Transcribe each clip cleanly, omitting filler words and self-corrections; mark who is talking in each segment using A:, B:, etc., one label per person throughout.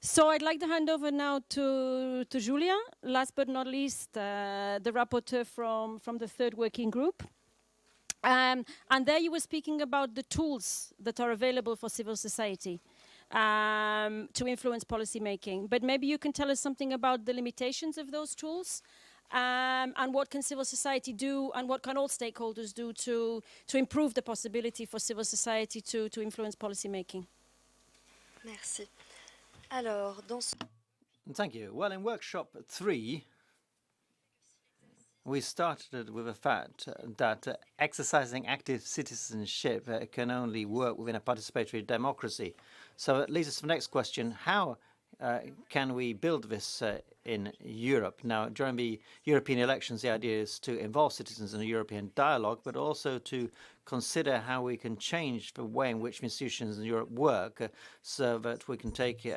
A: So I'd like to hand over now to Julia, last but not least, the rapporteur from the third working group. And there you were speaking about the tools that are available for civil society to influence policy making. But maybe you can tell us something about the limitations of those tools and what can civil society do and what can all stakeholders do to improve the possibility for civil society to influence policy making.
B: Merci. Alors,
C: Thank you. Well, in workshop 3, we started with the fact that exercising active citizenship can only work within a participatory democracy. So it leads us to the next question. How can we build this in Europe? Now, during the European elections, the idea is to involve citizens in a European dialogue, but also to consider how we can change the way in which institutions in Europe work so that we can take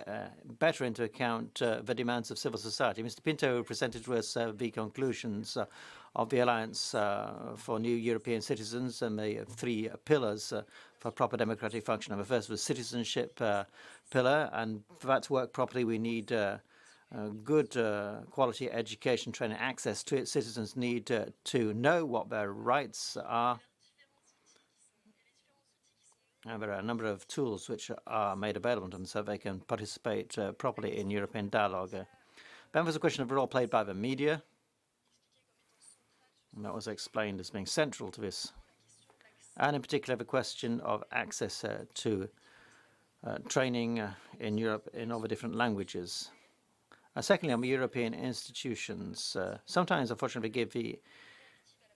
C: better into account the demands of civil society. Mr. Pinto presented to us the conclusions of the Alliance for New European Citizens and the 3 pillars for proper democratic function. The first was citizenship pillar, and for that to work properly, we need good quality education, training, access to it. Citizens need to know what their rights are. And there are a number of tools which are made available to them so they can participate properly in European dialogue. Then there's a question of the role played by the media. And that was explained as being central to this. And in particular, the question of access to training in Europe in all the different languages. Secondly, on the European institutions, sometimes, unfortunately, give the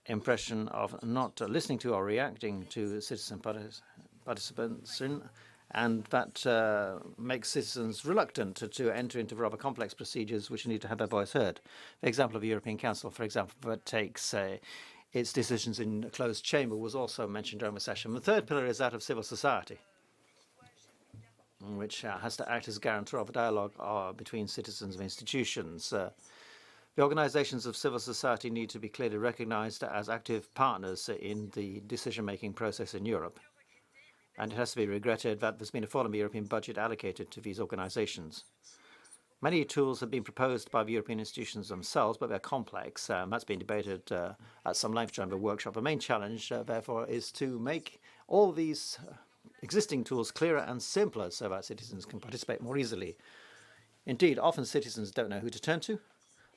C: impression of not listening to or reacting to citizen participation, and that makes citizens reluctant to enter into rather complex procedures which need to have their voice heard. The example of the European Council, for example, that takes its decisions in a closed chamber was also mentioned during the session. The third pillar is that of civil society, which has to act as a guarantor of a dialogue between citizens and institutions. The organizations of civil society need to be clearly recognized as active partners in the decision-making process in Europe. And it has to be regretted that there's been a fall in the European budget allocated to these organizations. Many tools have been proposed by the European institutions themselves, but they're complex. That's been debated at some length during the workshop. The main challenge, therefore, is to make all these existing tools clearer and simpler so that citizens can participate more easily. Indeed, often citizens don't know who to turn to,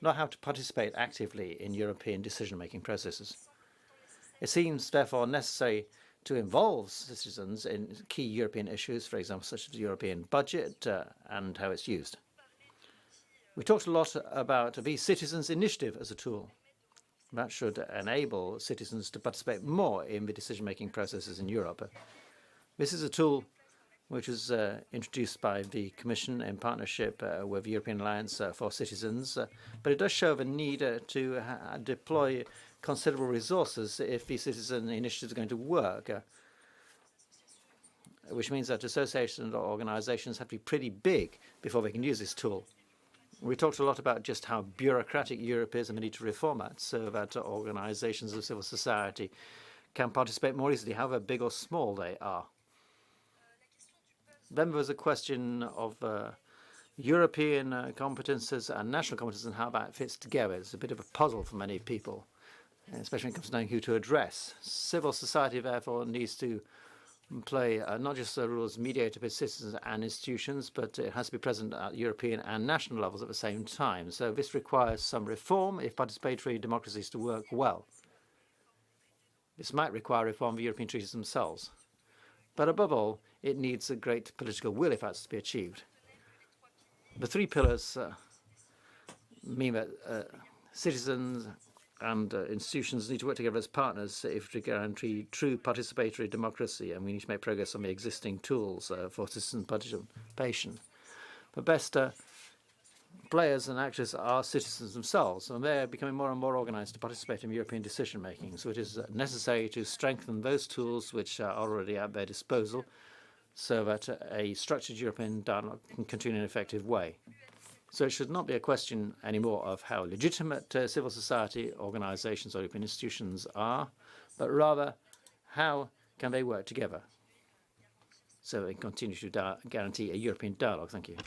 C: nor how to participate actively in European decision-making processes. It seems, therefore, necessary to involve citizens in key European issues, for example, such as the European budget and how it's used. We talked a lot about the Citizens' Initiative as a tool. That should enable citizens to participate more in the decision-making processes in Europe. This is a tool which was introduced by the Commission in partnership with the European Alliance for Citizens, but it does show the need to deploy considerable resources if the citizen initiative is going to work, which means that associations or organizations have to be pretty big before they can use this tool. We talked a lot about just how bureaucratic Europe is, and we need to reform that so that organizations of civil society can participate more easily, however big or small they are. Then there was a question of European competences and national competences and how that fits together. It's a bit of a puzzle for many people, especially when it comes to knowing who to address. Civil society, therefore, needs to play not just the role as mediator with citizens and institutions, but it has to be present at European and national levels at the same time. So this requires some reform if participatory democracy is to work well. This might require reform of the European treaties themselves. But above all, it needs a great political will if that's to be achieved. The 3 pillars mean that citizens and institutions need to work together as partners if to guarantee true participatory democracy, and we need to make progress on the existing tools for citizen participation. The best players and actors are citizens themselves, and they're becoming more and more organized to participate in European decision-making. So it is necessary to strengthen those tools which are already at their disposal so that a structured European dialogue can continue in an effective way. So it should not be a question anymore of how legitimate civil society organizations or European institutions are, but rather how can they work together so they can continue to guarantee a European dialogue. Thank you.